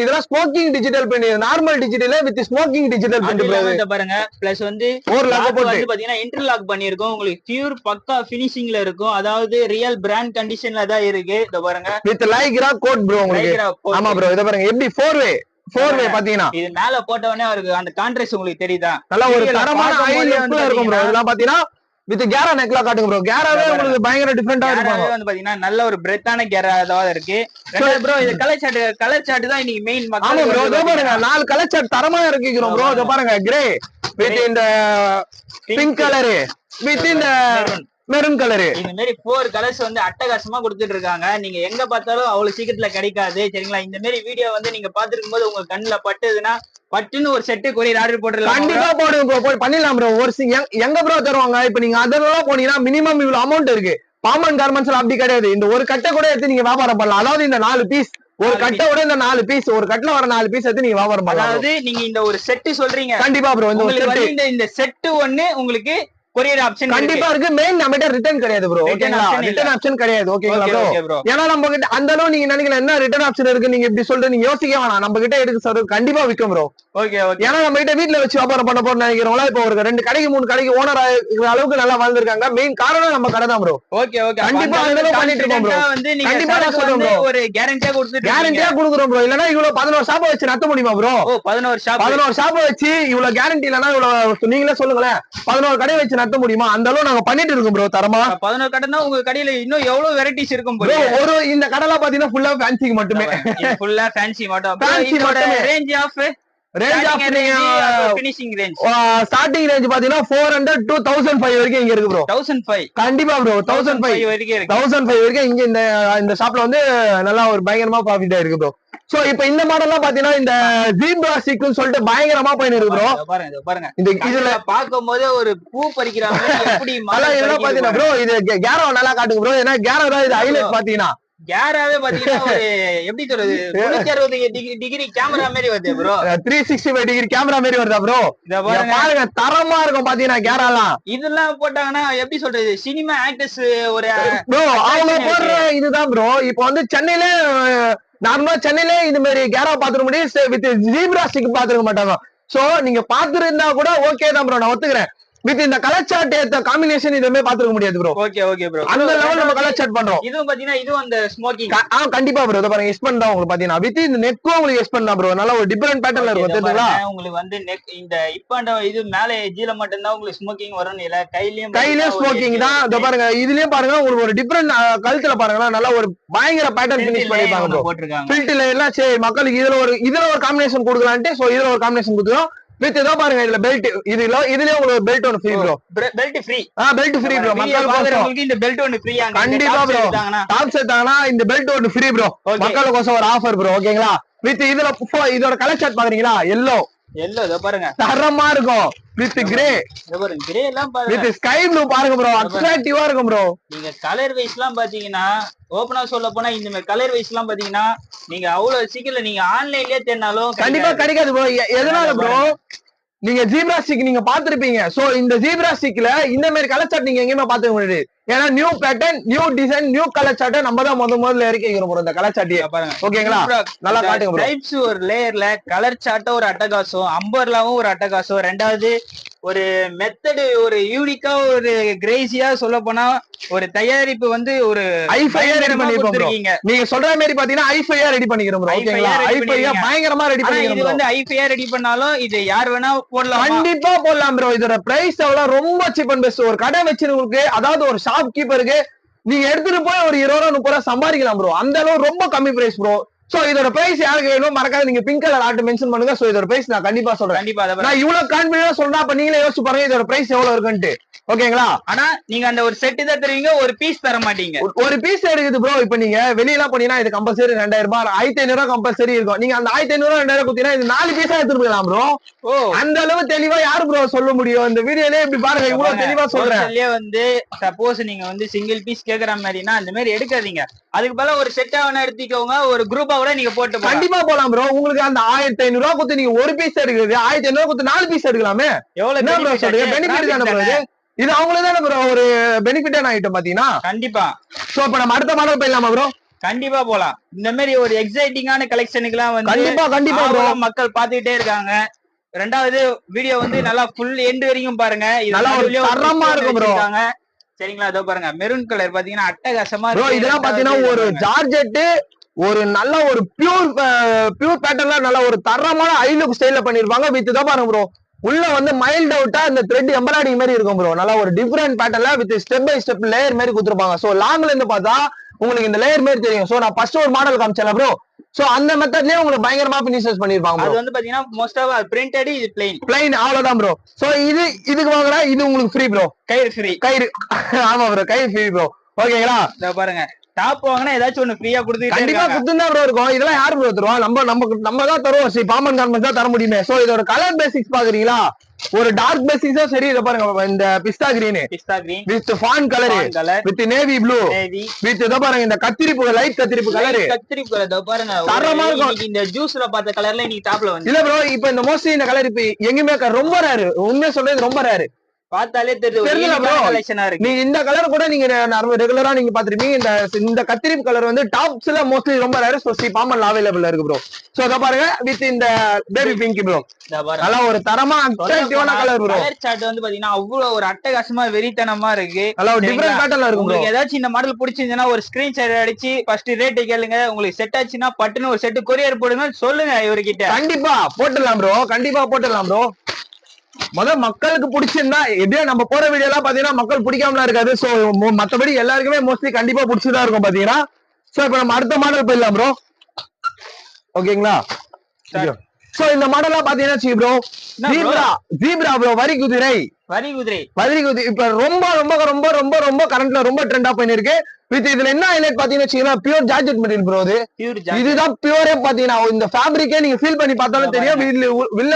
Speaker 1: இதெல்லாம் smoking digital print. Normal digital with smoking digital print bro.
Speaker 2: இத பாருங்க. பிளஸ் வந்து
Speaker 1: ஒரு லாக் போட்டு
Speaker 2: வந்து பாத்தீங்கன்னா இன்டர்லாக் பண்ணிருக்கோம். உங்களுக்கு பியூர் பக்கா ஃபினிஷிங்ல இருக்கும். அதாவது ரியல் பிராண்ட் கண்டிஷன்ல தான் இருக்கு. இத பாருங்க.
Speaker 1: வித் லைக்ரா கோட் ப்ரோ உங்களுக்கு. ஆமா ப்ரோ. இத பாருங்க எப்படி 4-way பாத்தீங்கன்னா
Speaker 2: இது மேல போட்ட உடனே அவருக்கு அந்த கான்ட்ராஸ்ட் உங்களுக்கு தெரியுதா?
Speaker 1: நல்ல ஒரு தரமான ஹை லுக்ல இருக்கும் ப்ரோ. இதெல்லாம் பாத்தீங்கன்னா வித் கேரா நெக்ல காட்டுங்க ப்ரோ. கேராவே உங்களுக்கு பயங்கர டிஃபரண்டா இருக்கும்.
Speaker 2: வந்து பாத்தீங்கன்னா நல்ல ஒரு பிரெத்தான கேராவா இருக்கு. ப்ரோ இது கலர் சார்ட் தான் இன்னைக்கு மெயின்.
Speaker 1: ஆமா ப்ரோ. இதோ பாருங்க 4 கலர் சார்ட் தரமா இருக்குறோம் ப்ரோ. இத பாருங்க. கிரே வித் இந்த பிங்க் கலர் வித் இந்த மெரூன் கலர்.
Speaker 2: இந்த மாதிரி 4 கலர்ஸ் வந்து அட்டகாசமா கொடுத்துட்டு இருக்காங்க. நீங்க எங்க பார்த்தாலும் அவ்வளவு சீக்கிரத்துல கிடைக்காது. சரிங்களா. இந்த மாதிரி வீடியோ வந்து நீங்க பாத்துருக்கும் போது உங்க கண்ணுல பட்டுதுன்னா பட்டுன்னு ஒரு செட்டு கொரியர் ஆர்டர் போட்டுடலாம்.
Speaker 1: கண்டிப்பா போடுங்க ப்ரோ. பண்ணிடலாம் ப்ரோ. ஒரு எங்க ப்ரோ தருவாங்க. இப்ப நீங்க அதெல்லாம் போனீங்கன்னா மினிமம் இவ்வளவு அமௌண்ட் இருக்கு. பாமன் கார்மெண்ட்ஸ்ல அப்படி கிடையாது. இந்த ஒரு கட்டை கூட எடுத்து நீங்க வியாபாரம் பண்ணலாம். அதாவது இந்த 4 பீஸ் ஒரு கட்டோட இந்த 4 பீஸ் ஒரு கட்ல வர 4 பீஸ் எடுத்து நீங்க வியாபாரம் பண்ணலாம்.
Speaker 2: அதாவது நீங்க இந்த ஒரு செட் சொல்றீங்க.
Speaker 1: கண்டிப்பா ப்ரோ.
Speaker 2: இந்த செட் ஒன்னு உங்களுக்கு கொரியர் ஆப்ஷன்
Speaker 1: கண்டிப்பா இருக்கு. மெயின் நம்மகிட்ட ரிட்டர்ன் கிடையாது ப்ரோ. ஓகேங்களா. ரிட்டர்ன் ஆப்ஷன் கிடையாது. ஓகேங்களா ப்ரோ. ஏன்னா நம்ம கிட்ட அந்த அளவு நீங்க நினைக்கல என்ன ரிட்டர்ன் ஆப்ஷன் இருக்கு நீங்க இப்படி சொல்லிட்டு நீங்க யோசிக்க வேணாம். நம்ம கிட்ட எடுக்க சார் கண்டிப்பா விற்கும் ப்ரோ.
Speaker 2: ஓகே.
Speaker 1: ஏன்னா நம்ம கிட்ட வீட்டுல வச்சு வியாபாரம் பண்ண போறோம் நினைக்கிறவங்களா இப்போ ஒரு 2 கடைக்கு 3 கடைக்கு ஓனர் ஆகிற அளவுக்கு நல்லா வாழ்ந்திருக்காங்க. மெயின் காரணம் நம்ம கடை தான் ப்ரோ.
Speaker 2: ஓகே.
Speaker 1: கண்டிப்பா அந்த அளவு பண்ணிட்டு இருக்கோம் ப்ரோ. கண்டிப்பா நான் சொல்றேன் ப்ரோ.
Speaker 2: ஒரு கேரண்டியா
Speaker 1: கொடுக்குறோம் ப்ரோ. இல்லனா இவ்வளவு 11 ஷாப் வச்சு நடத்த முடியுமா ப்ரோ? 11 ஷாப் வச்சு இவ்வளவு கேரண்டி இல்லனா இவ்வளவு நீங்களே சொல்லுங்களேன். 11 கடை வச்சு நடத்த முடியுமா? அந்த அளவு நாங்க பண்ணிட்டு இருக்கோம் ப்ரோ. தரமா
Speaker 2: 11 கடைனா உங்க கடையில இன்னும் எவ்வளவு வெரைட்டிஸ் இருக்கும் ப்ரோ.
Speaker 1: ஒரு இந்த கடைலாம் பாத்தீங்கன்னா ஃபுல்லா ஃபேன்சி மட்டுமே.
Speaker 2: ஃபுல்லா ஃபேன்சி மட்டும். Range of finishing range
Speaker 1: starting range பாத்தீங்கன்னா 400 to 1005 வரைக்கும் இங்க இருக்கு ப்ரோ.
Speaker 2: 1005
Speaker 1: கண்டிப்பா ப்ரோ. 1005 வரைக்கும் இருக்கு. 1005 வரைக்கும் இங்க இந்த ஷாப்ல வந்து நல்லா ஒரு பயங்கரமா ப்ராஃபிட்டா இருக்கு ப்ரோ. சோ இப்போ இந்த மாடல்லாம் பாத்தீங்கன்னா இந்த ஜீப்ரா சிக்னு சொல்லிட்டு பயங்கரமா போயிட்டு இருக்கு ப்ரோ.
Speaker 2: பாருங்க
Speaker 1: இந்த இதுல
Speaker 2: பாக்கும்போது ஒரு பூ பறிக்கிறாங்க. எப்படி
Speaker 1: இதெல்லாம் பாத்தீங்கன்னா ப்ரோ இது கேரோ நல்லா காட்டுங்க ப்ரோ. ஏன்னா கேரோ தான் இது ஹைலைட் பாத்தீங்கன்னா.
Speaker 2: கேராவே பாத்தீங்கன்னா ஒரு எப்படி சொல்றது 360 டிகிரி கேமரா மாதிரி வருது ப்ரோ.
Speaker 1: 365 டிகிரி கேமரா மாதிரி வருதா ப்ரோ? பாருங்க தரமா இருக்கும் பாத்தீங்கன்னா கேராலாம்.
Speaker 2: இதெல்லாம் போட்டாங்கன்னா எப்படி சொல்றது சினிமா ஆக்டர்ஸ் ஒரு
Speaker 1: ப்ரோ அவங்க போடுற இதுதான் ப்ரோ. இப்போ வந்து சென்னையில நார்மலா சென்னையில இந்த மாதிரி கேரா பாத்துக்க முடியும். வித் ஜீப்ரா ஸ்டிக் பாத்துக்க மாட்டாங்க. சோ நீங்க பாத்துருந்தா கூட ஓகே தான் ப்ரோ. நான் ஒத்துக்கிறேன். வித் இந்த கலர் சார்ட் ஏத்த காம்பினேஷன் இதுமே பாத்துக்க முடியாது ப்ரோ.
Speaker 2: Okay bro.
Speaker 1: அந்த லெவல் நம்ம கலர் சார்ட் பண்றோம்.
Speaker 2: இதுவும் பாத்தீங்கன்னா இதுவும் அந்த ஸ்மோக்கிங்.
Speaker 1: கண்டிப்பா ப்ரோ. இத பாருங்க எக்ஸ்பெண்ட் தான் உங்களுக்கு பாத்தீங்கன்னா வித் இந்த நெக்கும் உங்களுக்கு எக்ஸ்பெண்ட் தான் ப்ரோ. நல்ல ஒரு டிஃபரண்ட் பேட்டர்ன்ல இருக்கும் தெரியுங்களா?
Speaker 2: உங்களுக்கு வந்து நெக் இந்த இப்பண்ட இது மேலே எஜ்ஜில மட்டும் தான் உங்களுக்கு ஸ்மோக்கிங் வரும். இல்ல கையிலயும்
Speaker 1: ஸ்மோக்கிங் தான். இத பாருங்க இதுலயும் பாருங்க உங்களுக்கு ஒரு டிஃபரண்ட் கழுத்துல பாருங்க நல்ல ஒரு பயங்கர பேட்டர்ன் ஃபினிஷ் பண்ணிருக்காங்க ப்ரோ. ஃபில்ட்ல எல்லாம் சரி மக்களுக்கு இதுல ஒரு காம்பினேஷன் கொடுக்கலான்ட்டு சோ இதுல ஒரு காம்பினேஷன் கொடுக்குறோம். வித் இதோ பாருங்க இதுல பெல்ட் இதுலயே உங்களுக்கு பெல்ட் ஒன்னு free bro.
Speaker 2: Belt free.
Speaker 1: Belt free bro.
Speaker 2: மக்களுக்கு இந்த பெல்ட் ஒன்னு ஃப்ரீ ஆங்க.
Speaker 1: கண்டிப்பா ப்ரோ. டாப் செட்டாங்கன்னா இந்த பெல்ட் ஒன்னு ஃப்ரீ ப்ரோ. மக்களுக்கு ஒரு ஆஃபர் ப்ரோ. ஓகேங்களா. வித் இதுல இதோட கலர் சார்ட் பாக்குறீங்களா? எல்லோ
Speaker 2: இத பாருங்க
Speaker 1: தரமா இருக்கும். வித் கிரே
Speaker 2: கிரே எல்லாம் பாருங்க.
Speaker 1: வித் ஸ்கை ப்ளூ பாருங்க ப்ரோ. அட்ராக்டிவா இருக்கும் ப்ரோ.
Speaker 2: நீங்க கலர் வைஸ் எல்லாம் பாத்தீங்கன்னா ஓபனா சொல்ல போனா இந்த மாதிரி கலர் வைஸ் எல்லாம் பாத்தீங்கன்னா நீங்க அவ்வளவு சீக்கிரம் நீங்க ஆன்லைன்லயே தேடினாலும்
Speaker 1: கண்டிப்பா கிடைக்காது ப்ரோ. எதனால ப்ரோ? நீங்க ஜீப்ரா ஸ்டிக் நீங்க பாத்துருப்பீங்க. சோ இந்த ஜீப்ரா ஸ்டிக்ல இந்த மாதிரி கலர் சார்ட் நீங்க எங்கேயுமே பாத்துக்க முடியாது. ஏன்னா new pattern, new design, new colour சார்ட்டை நம்ம தான் முதல்ல இறக்கிக்கிறோம் ப்ரோ இந்த கலர் சார்ட்டியை.
Speaker 2: பாருங்க
Speaker 1: ஓகேங்களா, நல்லா காட்டுங்க ப்ரோ.
Speaker 2: டைப்ஸ் ஒரு லேயர்ல கலர் சார்ட்டும் ஒரு அட்டகாசம், அம்பர்லாவும் ஒரு அட்டகாசம். ரெண்டாவது ஒரு மெத்தடு ஒரு யூனிக்கா ஒரு கிரேசியா சொல்ல போனா ஒரு தயாரிப்பு வந்து ஒரு
Speaker 1: ஐஃபையா ரெடி பண்ணிருக்கீங்க. நீங்க சொல்ற மாதிரி பாத்தீங்கன்னா ஐஃபையா ரெடி பண்ணிக்கிறோம் ப்ரோ. ஓகேங்களா, ஐஃபையா பயங்கரமா ரெடி பண்ணிக்கிறோம்.
Speaker 2: இது வந்து ஐஃபையா ரெடி பண்ணாலும் இது யார் வேணா போடலாம்,
Speaker 1: கண்டிப்பா போடலாம் ப்ரோ. இதோட பிரைஸ் எவ்வளவு ரொம்ப சீப் அண்ட் பெஸ்ட். ஒரு கடை வச்சிருக்கவங்களுக்கு, அதாவது ஒரு ஷாப் கீப்பருக்கு நீங்க எடுத்துட்டு போய் ஒரு 20 ரூபா 30 ரூபா சம்பாதிக்கலாம் ப்ரோ. அந்த அளவு ரொம்ப கம்மி பிரைஸ் ப்ரோ. சோ இதோட பிரைஸ் யாருக்கு வேணும் மறக்காம நீங்க பிங்க் கலர் ஆர்ட் மென்ஷன் பண்ணுங்க. சோ இதோட பிரைஸ் நான் கண்டிப்பா சொல்றேன்.
Speaker 2: கண்டிப்பா
Speaker 1: நான் இவ்வளவு கான்பிடன்டா சொல்றேன். அப்ப நீங்களே யோசிச்சு பாருங்க இதோட பிரைஸ் எவ்வளவு இருக்குன்ட்டு. ஓகேங்களா,
Speaker 2: ஆனா நீங்க அந்த ஒரு செட் தான் தருவீங்க, ஒரு பீஸ் தர மாட்டீங்க.
Speaker 1: ஒரு பீஸ் இருக்குது ப்ரோ. இப்ப நீங்க வெளியெல்லாம் போனீங்கன்னா இது கம்பல்சரி 2000 ரூபாய் 1500 ரூபாய் கம்பல்சரி இருக்கும். நீங்க அந்த 1500 ரூபாய் 2000 குத்தினா இது 4 பீஸா எடுத்துட்டு போயிடலாம் ப்ரோ.
Speaker 2: ஓ,
Speaker 1: அந்த அளவு தெளிவா யாரு ப்ரோ சொல்ல முடியும்? இந்த வீடியோலயே இப்படி பாருங்க, இவ்வளவு தெளிவா சொல்றேன்.
Speaker 2: வந்து சப்போஸ் நீங்க வந்து சிங்கிள் பீஸ் கேக்குற மாதிரினா அந்த மாதிரி எடுக்காதீங்க. அதுக்கு பதிலா ஒரு செட்டா வேணா எடுத்துக்கோங்க, ஒரு குரூப்பா கூட நீங்க போட்டு
Speaker 1: கண்டிப்பா போலாம் ப்ரோ. உங்களுக்கு அந்த 1500 ரூபாய் கொடுத்து நீங்க ஒரு பீஸ் எடுக்கிறது 1500 ரூபாய் கொடுத்து 4 பீஸ் எடுக்கலாமே.
Speaker 2: எவ்வளவு
Speaker 1: ப்ரோ சொல்றீங்க? பெனிஃபிட் தானே ப்ரோ இது. இது அவங்களுக்கு தானே ப்ரோ ஒரு பெனிஃபிட்டான ஐட்டம் பாத்தீங்கன்னா.
Speaker 2: கண்டிப்பா.
Speaker 1: சோ இப்ப நம்ம அடுத்த மாடல் போயிடலாமா ப்ரோ?
Speaker 2: கண்டிப்பா போலாம். இந்த மாதிரி ஒரு எக்ஸைட்டிங்கான கலெக்ஷனுக்கு எல்லாம் வந்து
Speaker 1: கண்டிப்பா ப்ரோ
Speaker 2: மக்கள் பாத்துக்கிட்டே இருக்காங்க. ரெண்டாவது வீடியோ வந்து நல்லா ஃபுல் எண்ட் வரைக்கும் பாருங்க.
Speaker 1: நல்லா தரமா இருக்கும் ப்ரோ.
Speaker 2: சரிங்களா, அதோ பாருங்க மெரூன் கலர் பாத்தீங்கன்னா அட்டகாசமா
Speaker 1: ப்ரோ. இதெல்லாம் பாத்தீங்கன்னா ஒரு ஜார்ஜெட், ஒரு நல்ல ஒரு பியூர் பேட்டர்ன்ல நல்ல ஒரு தரமான ஐ லுக் ஸ்டைல்ல பண்ணிருப்பாங்க. வித் தான் பாருங்க ப்ரோ. உள்ள வந்து மைல்ட் அவுட்டா இந்த த்ரெட் எம்பராய்டிங் மாதிரி இருக்கும் ப்ரோ. நல்லா ஒரு டிஃபரெண்ட் பேட்டர்ன்ல with step by step layer மாதிரி கொடுத்துருப்பாங்க. சோ லாங்ல இருந்து பார்த்தா உங்களுக்கு இந்த லேயர் மாதிரி தெரியும். சோ நான் ஃபர்ஸ்ட் ஒரு மாடல் காமிச்சேன் ப்ரோ. சோ அந்த மெத்தட்லயே உங்களுக்கு பயங்கரமா பினிஷஸ் பண்ணிருப்பாங்க.
Speaker 2: அது வந்து பாத்தீங்கன்னா மோஸ்ட் ஆஃப் பிரிண்டட், இது பிளைன்
Speaker 1: அவ்வளவுதான் ப்ரோ. சோ இதுக்கு வாங்குறா இது உங்களுக்கு ஃப்ரீ ப்ரோ. கயிறு ஆமா ப்ரோ, கயிறு ஃப்ரீ ப்ரோ. ஓகேங்களா,
Speaker 2: பாருங்க டாப் வாங்கினா ஏதாச்சும் ஒண்ணு ஃப்ரீயா கொடுத்து
Speaker 1: கண்டிப்பா குத்துனா ப்ரோ இருக்கும். இதெல்லாம் யாரு ப்ரோ தருவா? நம்ம தான் தருவோம். சரி, பாமன் கார்மெண்ட்ஸ் தான் தர முடியுமே. சோ இதோட கலர் பேசிக்ஸ் பாக்குறீங்களா? ஒரு டார்க் பேசிக்ஸா சரி. இத பாருங்க, இந்த பிஸ்தா green with fawn colour with navy blue with இத பாருங்க இந்த கத்திரிப்பு லைட் கத்திரிப்பு கலர்
Speaker 2: பாருங்க தரமா இருக்கும். இந்த ஜூஸ்ல பார்த்த கலர்ல இன்னைக்கு டாப்ல வந்து
Speaker 1: இல்ல ப்ரோ. இப்ப இந்த மோஸ்ட்லி இந்த கலர் இப்ப எங்கயுமே ரொம்ப ரேர். உண்மையா சொல்றது ரொம்ப ரேர்.
Speaker 2: பார்த்தாலே தெரியும்.
Speaker 1: நீங்க இந்த கலர் கூட நீங்க ரெகுலரா நீங்க பாத்துருப்பீங்க. இந்த கத்திரிப்பு கலர் வந்து டாப்ஸ்ல மோஸ்ட்லி ரொம்ப ரேர். சோ பாமன்ல அவைலபிள் இருக்கு ப்ரோ. சோ அத பாருங்க வித் இந்த பேபி பிங்க் ப்ரோ. நல்லா ஒரு தரமா அட்ராக்டிவான கலர் ப்ரோ.
Speaker 2: கலர் சார்ட் வந்து பாத்தீங்கன்னா அவ்வளவு ஒரு அட்டகாசமா வெறித்தனமா இருக்கு.
Speaker 1: நல்லா ஒரு டிஃபரண்ட் பேட்டர்ன்ல இருக்கு ப்ரோ.
Speaker 2: ஏதாச்சும் இந்த மாடல் பிடிச்சிருந்தா ஒரு ஸ்கிரீன்ஷாட் அடிச்சு ஃபர்ஸ்ட் ரேட் கேளுங்க. உங்களுக்கு செட் ஆச்சுன்னா பட்டுன்னு ஒரு செட் கொரியர் போடுங்க சொல்லுங்க இவர்கிட்ட.
Speaker 1: கண்டிப்பா போட்டுடலாம் ப்ரோ. கண்டிப்பா போட்டுடலாம் ப்ரோ. மக்களுக்கு பிடிச்சிருந்தா எப்படியா நம்ம போற வீடியோ எல்லாம் பாத்தீங்கன்னா மக்கள் பிடிக்காமலாம் இருக்காது. சோ மத்தபடி எல்லாருக்குமே மோஸ்ட்லி கண்டிப்பா பிடிச்சதா இருக்கும் பாத்தீங்கன்னா. சோ இப்ப நம்ம அடுத்த மாடல் போயிடலாம் ப்ரோ. ஓகேங்களா, சோ இந்த மாடலா பாத்தீங்கன்னா ப்ரோ ஜீப்ரா ப்ரோ. வரி குதிரை இப்ப ரொம்ப ரொம்ப ரொம்ப ரொம்ப ரொம்ப கரண்ட்ல ரொம்ப ட்ரெண்டா பண்ணிருக்கு. வித் இதுல என்ன ஹைலைட் பாத்தீங்கன்னா பியூர் ஜார்ஜெட் மெட்டீரியல் ப்ரோ. இதுதான் பியூரே பாத்தீங்கன்னா இந்த ஃபேப்ரிக்கே நீங்க ஃபீல் பண்ணி பார்த்தாலும் தெரியும். வில்ல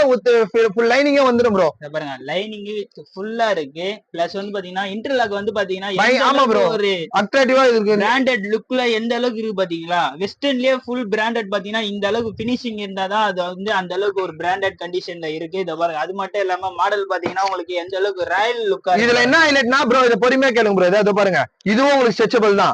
Speaker 1: ஃபுல் லைனிங்கே வந்துரும் ப்ரோ.
Speaker 2: பாருங்க லைனிங் ஃபுல்லா இருக்கு. பிளஸ் வந்து பாத்தீங்கன்னா இன்டர்லாக் வந்து பாத்தீங்கன்னா
Speaker 1: ஆமா ப்ரோ, ஒரு அட்ராக்டிவா இருக்கு.
Speaker 2: பிராண்டட் லுக்ல எந்த அளவுக்கு இருக்கு பாத்தீங்களா? வெஸ்டர்ன்லயே ஃபுல் பிராண்டட் பாத்தீங்கன்னா இந்த அளவுக்கு பினிஷிங் இருந்தாதான் அது வந்து அந்த அளவுக்கு ஒரு பிராண்டட் கண்டிஷன்ல இருக்கு. இத பாருங்க. அது மட்டும் இல்லாம மாடல் பாத்தீங்கன்னா உங்களுக்கு எந்த அளவுக்கு ராயல் லுக்கா.
Speaker 1: இதுல என்ன ஹைலைட்னா ப்ரோ, இத பொறுமையா கேளுங்க ப்ரோ. இத பாருங்க, இதுவும் உங்களுக்கு ஸ்ட்ரெச்சபிள் தான்.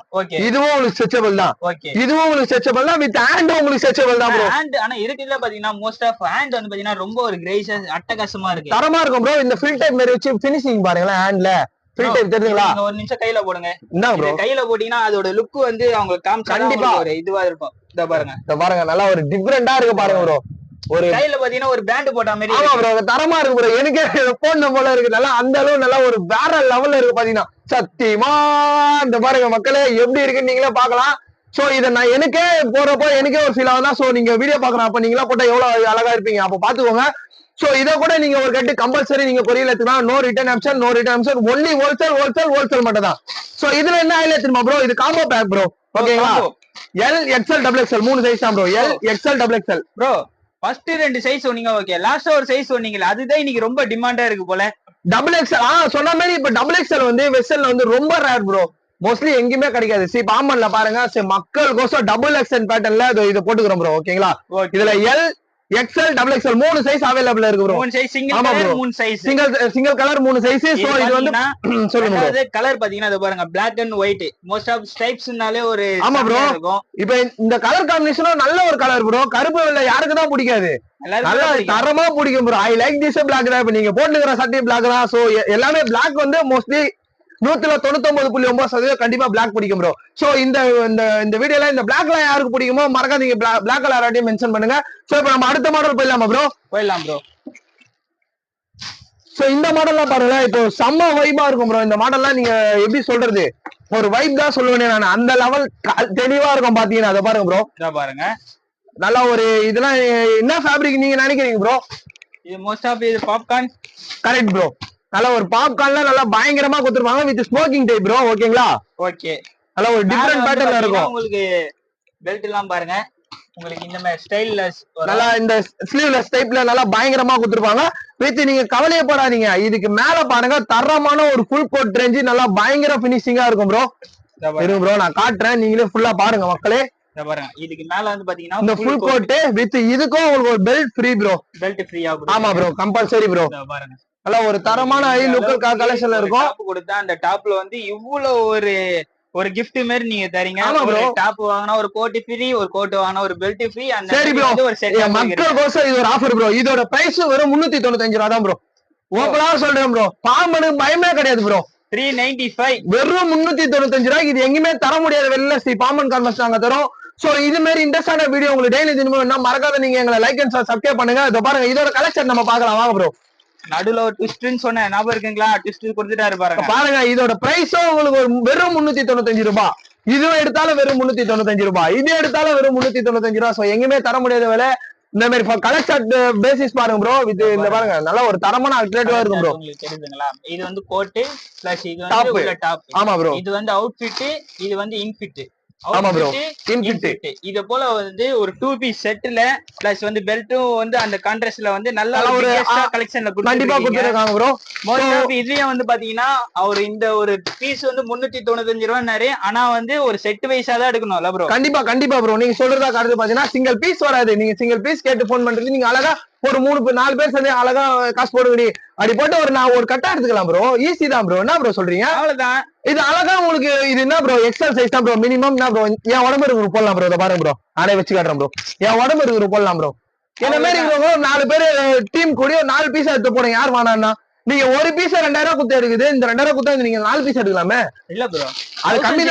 Speaker 1: இதுவும் உங்களுக்கு ஸ்ட்ரெச்சபிள் தான். இதுவும் உங்களுக்கு ஸ்ட்ரெச்சபிள் தான். வித் ஹேண்ட் உங்களுக்கு ஸ்ட்ரெச்சபிள் தான் ப்ரோ.
Speaker 2: ஹேண்ட் ஆனா இருக்குல பாத்தீங்கன்னா மோஸ்ட் ஆஃப் ஹேண்ட் வந்து பாத்தீங்கன்னா ரொம்ப ஒரு கிரேசியஸ் அட்டகாசமா இருக்கு.
Speaker 1: தரமா இருக்கும் ப்ரோ. இந்த ஃபில் டைப் மாதிரி வச்சு ஃபினிஷிங் பாருங்களேன். ஹேண்ட்ல ஃபில் டைப் தெரியுங்களா?
Speaker 2: ஒரு நிமிஷம் கையில போடுங்க.
Speaker 1: என்ன ப்ரோ,
Speaker 2: கையில போட்டீங்கன்னா அதோட லுக் வந்து அவங்களுக்கு காமிச்சா கண்டிப்பா ஒரு இதுவா இருக்கும். இத பாருங்க நல்லா ஒரு டிஃபரெண்டா இருக்கு பாருங்க ப்ரோ. ஒரு கையில பாத்தீங்கன்னா ஒரு பேண்ட் போட்ட மாதிரி. ஆமா
Speaker 1: ப்ரோ, தரமா இருக்கு ப்ரோ. எனக்கு போன போல இருக்கு. நல்லா அந்த அளவு நல்லா ஒரு வேற லெவல்ல இருக்கு பாத்தீங்கன்னா. சத்தியமா இந்த பாருங்க மக்களே எப்படி இருக்குன்னு நீங்களே பாக்கலாம். சோ இத நான் எனக்கே போறப்போ எனக்கே ஒரு ஃபீல் ஆகுதா. சோ நீங்க வீடியோ பாக்குறோம் அப்ப நீங்களா போட்டா எவ்வளவு அழகா இருப்பீங்க அப்ப பாத்துக்கோங்க. சோ இத கூட நீங்க ஒரு கட்டு கம்பல்சரி நீங்க கொரியர் எடுத்துக்கலாம். No return option only wholesale மட்டும் தான். சோ இதுல என்ன ஹைலைட் தெரியுமா ப்ரோ? இது காம்போ பேக் ப்ரோ. ஓகேங்களா, L XL double XL 3 size தான் bro. L XL double XL
Speaker 2: bro. First 2 size சொன்னீங்க, ஓகே. லாஸ்ட் ஒரு சைஸ் சொன்னீங்க, அதுதான் இன்னைக்கு ரொம்ப டிமாண்டா இருக்கு போல.
Speaker 1: டபுள் எக்ஸ்எல் சொன்ன மாதிரி இப்ப டபுள் எக்ஸ்எல் வந்து வெஸ்டர்ன்ல வந்து ரொம்ப ரேர் ப்ரோ. மோஸ்ட்லி எங்கேயுமே கிடைக்காது. சரி பாமன்ல பாருங்க, சரி மக்களுக்கோசம் டபுள் எக்ஸ்எல் பேட்டர்ன்ல இதை போட்டுக்கிறோம் ப்ரோ. ஓகேங்களா, இதுல L XL XXL 3 size available இருக்கு ப்ரோ.
Speaker 2: 3 சைஸ் சிங்கிள்
Speaker 1: ஆமா
Speaker 2: colour
Speaker 1: bro.
Speaker 2: 3 size
Speaker 1: single colour 3 size. So இது வந்து சொல்லுங்க bro.
Speaker 2: கலர் பாத்தீங்கன்னா இது பாருங்க Black and white. Most of ஸ்ட்ரைப்ஸ்னாலே ஒரு
Speaker 1: ஆமா bro.
Speaker 2: இருக்கும்.
Speaker 1: இப்போ இந்த கலர் காம்பினேஷனும் நல்ல ஒரு கலர் ப்ரோ. கருப்பு வெள்ளை யாருக்கு தான் பிடிக்காது? நல்லா தரமா பிடிக்கும் bro. I like this Black தான். இப்போ நீங்க போட்டுக்கிற சட்டை Black தான். சோ எல்லாமே Black வந்து மோஸ்ட்லி 99.9% கண்டிப்பா Black பிடிக்கும் ப்ரோ. சோ இந்த இந்த வீடியோல இந்த Blackல யாருக்கு பிடிக்குமோ மறக்காதீங்க Black கலர் ஆட்டியும் மென்ஷன் பண்ணுங்க. சோ இப்போ நம்ம அடுத்த மாடல் போயிடலாமா ப்ரோ?
Speaker 2: போயிடலாம் ப்ரோ.
Speaker 1: சோ இந்த மாடல்லாம் பாருங்க, இப்போ செம்ம வைபா இருக்கும் ப்ரோ. இந்த மாடல்லாம் நீங்க எப்படி சொல்றது, ஒரு வைப் தான் சொல்லுவேன் நான். அந்த லெவல் தெளிவா இருக்கும் பாத்தீங்கன்னா. அதை பாருங்க ப்ரோ.
Speaker 2: பாருங்க
Speaker 1: நல்லா ஒரு இதெல்லாம் என்ன ஃபேப்ரிக் நீங்க நினைக்கிறீங்க ப்ரோ?
Speaker 2: இது மோஸ்ட் ஆஃப் இது பாப்கார்ன்.
Speaker 1: Correct bro. நல்ல ஒரு பாப்கார்ன்ல நல்லா பயங்கரமா கொடுத்துருப்பாங்க வித் ஸ்மோக்கிங் டைப் ப்ரோ. ஓகேங்களா?
Speaker 2: ஓகே.
Speaker 1: நல்ல ஒரு டிஃபரண்ட் பேட்டர்ன்ல இருக்கும்.
Speaker 2: உங்களுக்கு பெல்ட் எல்லாம் பாருங்க, உங்களுக்கு இந்த மாதிரி ஸ்டைல்லெஸ்
Speaker 1: நல்லா இந்த ஸ்லீவ்லெஸ் டைப்ல நல்லா பயங்கரமா கொடுத்துருப்பாங்க வித். நீங்க கவலையப்படாதீங்க, இதுக்கு மேல பாருங்க தரமான ஒரு ஃபுல் கோட் ரேஞ்ச் நல்லா பயங்கர பினிஷிங்கா இருக்கும் ப்ரோ. இருங்க ப்ரோ நான் காட்டுறேன், நீங்களே ஃபுல்லா பாருங்க மக்களே.
Speaker 2: பாருங்க இதுக்கு மேல வந்து பாத்தீங்கன்னா
Speaker 1: இந்த ஃபுல் கோட் வித் இதுக்கும் உங்களுக்கு ஒரு பெல்ட் ஃப்ரீ ப்ரோ.
Speaker 2: பெல்ட் ஃப்ரீயா?
Speaker 1: ஆமா ப்ரோ, கம்பல்சரி ப்ரோ.
Speaker 2: பாருங்க
Speaker 1: நல்ல ஒரு தரமான ஐ லுக் கலெக்ஷன்ல இருக்கும்.
Speaker 2: டாப் கொடுத்தா அந்த டாப்ல வந்து இவ்வளவு ஒரு gift மாதிரி நீங்க தரீங்க. ஒரு டாப் வாங்கினா ஒரு கோட் ஃப்ரீ, ஒரு கோட் வாங்கினா ஒரு பெல்ட் ஃப்ரீ. அந்த
Speaker 1: சரி ப்ரோ, ஒரு செட் மக்களுக்கோசம் இது ஒரு ஆஃபர் ப்ரோ. இதோட பிரைஸ் வெறும் 395 ரூபா தான் ப்ரோ. ஓபனா சொல்றேன் ப்ரோ, பாம்பனுக்கு பயமே கிடையாது ப்ரோ.
Speaker 2: 395
Speaker 1: வெறும் 395 ரூபாய்க்கு இது எங்கேயுமே தர முடியாது வெளில. ஸ்ரீ பாம்பன் கார்மெண்ட்ஸ் நாங்க தரோம். சோ இது மாதிரி இன்ட்ரெஸ்டான வீடியோ உங்களுக்கு டெய்லி தினமும் மறக்காத நீங்க எங்களை லைக் அண்ட் சப்ஸ்கிரைப் பண்ணுங்க. இத பாருங்க, இதோட கலெக்ஷன் நம்ம பார்க்கலாம் வாங்க ப்ரோ.
Speaker 2: நடுவுல ஒரு ட்விஸ்ட்னு சொன்னேன், ஞாபகம் இருக்குங்களா? ட்விஸ்ட் கொடுத்துட்டாரு பாருங்க.
Speaker 1: பாருங்க இதோட பிரைஸும் உங்களுக்கு வெறும் 395 ரூபாய். இதுவும் எடுத்தாலும் வெறும் 395 ரூபாய். இது எடுத்தாலும் வெறும் 395 ரூபாய். சோ எங்கேயுமே தர முடியாத விலை. இந்த மாதிரி கலர் சார்ட் பேசிஸ் பாருங்க ப்ரோ. இது இந்த பாருங்க நல்ல ஒரு தரமான அட்லேட்டிவா இருக்கும் ப்ரோ.
Speaker 2: உங்களுக்கு தெரியுதுங்களா? இது வந்து கோட் பிளஸ் இது வந்து உள்ள டாப்.
Speaker 1: ஆமா ப்ரோ.
Speaker 2: இது வந்து அவுட்ஃபிட், இது வந்து இன்ஃபிட்.
Speaker 1: ஆமா ப்ரோ, இன்ஃபிட்.
Speaker 2: இது போல வந்து ஒரு 2 பீஸ் செட்ல பிளஸ் வந்து பெல்ட்டும் வந்து அந்த கான்ட்ராஸ்ட்ல வந்து நல்ல ஒரு எக்ஸ்ட்ரா கலெக்ஷன்ல
Speaker 1: கண்டிப்பா கொடுத்திருக்காங்க ப்ரோ.
Speaker 2: மோஸ்ட் ஆஃப் இதுலயே வந்து பாத்தீங்கன்னா அவர் இந்த ஒரு பீஸ் வந்து 395 ரூபாய்னாரு. ஆனா வந்து ஒரு செட் வைஸா தான் எடுக்கணும்ல ப்ரோ?
Speaker 1: கண்டிப்பா ப்ரோ. நீங்க சொல்றதா கருத்து பாத்தீங்கன்னா சிங்கிள் பீஸ் வராது. நீங்க சிங்கிள் பீஸ் கேட்டு போன் பண்றது, நீங்க அழகா ஒரு 3-4 பேர் சேர்ந்து அழகா காசு போடுங்கடி அப்படி போட்டு ஒரு கட்டா எடுத்துக்கலாம் ப்ரோ. ஈஸி தான் ப்ரோ. என்ன ப்ரோ சொல்றீங்க?
Speaker 2: அவ்வளவுதான்.
Speaker 1: இது அழகா உங்களுக்கு இது என்ன ப்ரோ, எக்ஸல் சைஸ் தான் ப்ரோ. மினிமம் என்ன ப்ரோ, என் உடம்பு இருக்கு போடலாம் ப்ரோ. இதை பாருங்க ப்ரோ, நானே வச்சு காட்டுறேன் ப்ரோ. என் உடம்பு இருக்கு போடலாம் ப்ரோ. என்ன மாதிரி இருக்கிறவங்க 4 பேர் டீம் கூடி 4 பீஸ் எடுத்து போடுங்க. யார் வேணாம்னா நீங்க ஒரு பீஸ் 2000 குத்து எடுக்குது. இந்த 2000 குத்தா நீங்க 4 பீஸ் எடுக்கலாமே?
Speaker 2: இல்ல ப்ரோ,
Speaker 1: அது கம்மி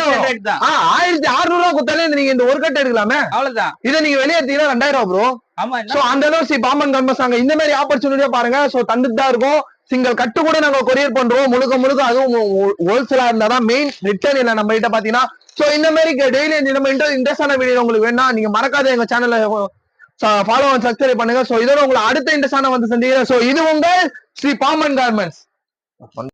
Speaker 1: தான். 1600 குத்தாலே நீங்க இந்த ஒரு கட்டு எடுக்கலாமே? அவ்வளவுதான். இதை நீங்க வெளியே எடுத்தீங்கன்னா 2000 ப்ரோ.
Speaker 2: ஆமா.
Speaker 1: சோ அந்த அளவு பாம்பன் கார்மெண்ட்ஸ் இந்த மாதிரி ஆப்பர்ச்சுனிட்டியா பாருங்க. சோ தந்துட்டு தான் இருக்கும். சிங்கிள் கட்டு கூட நாங்க கொரியர் பண்றோம். முழுக்க அதுவும் ஹோல்சேலா இருந்தாதான் மெயின். ரிட்டர்ன் இல்ல நம்ம கிட்ட பாத்தீங்கன்னா. சோ இந்த மாதிரி டெய்லி நம்ம இன்ட்ரெஸ்டான வீடியோ உங்களுக்கு வேணா நீங்க மறக்காத எங்க சேனல்ல ஃபாலோ அண்ட் சப்ஸ்கிரைப் பண்ணுங்க. சோ இதோட உங்களை அடுத்த இன்ட்ரெஸ்டான வந்து சந்திக்கிறேன். சோ இது உங்கள் ஸ்ரீ பாம்பன் கார்மெண்ட்ஸ்.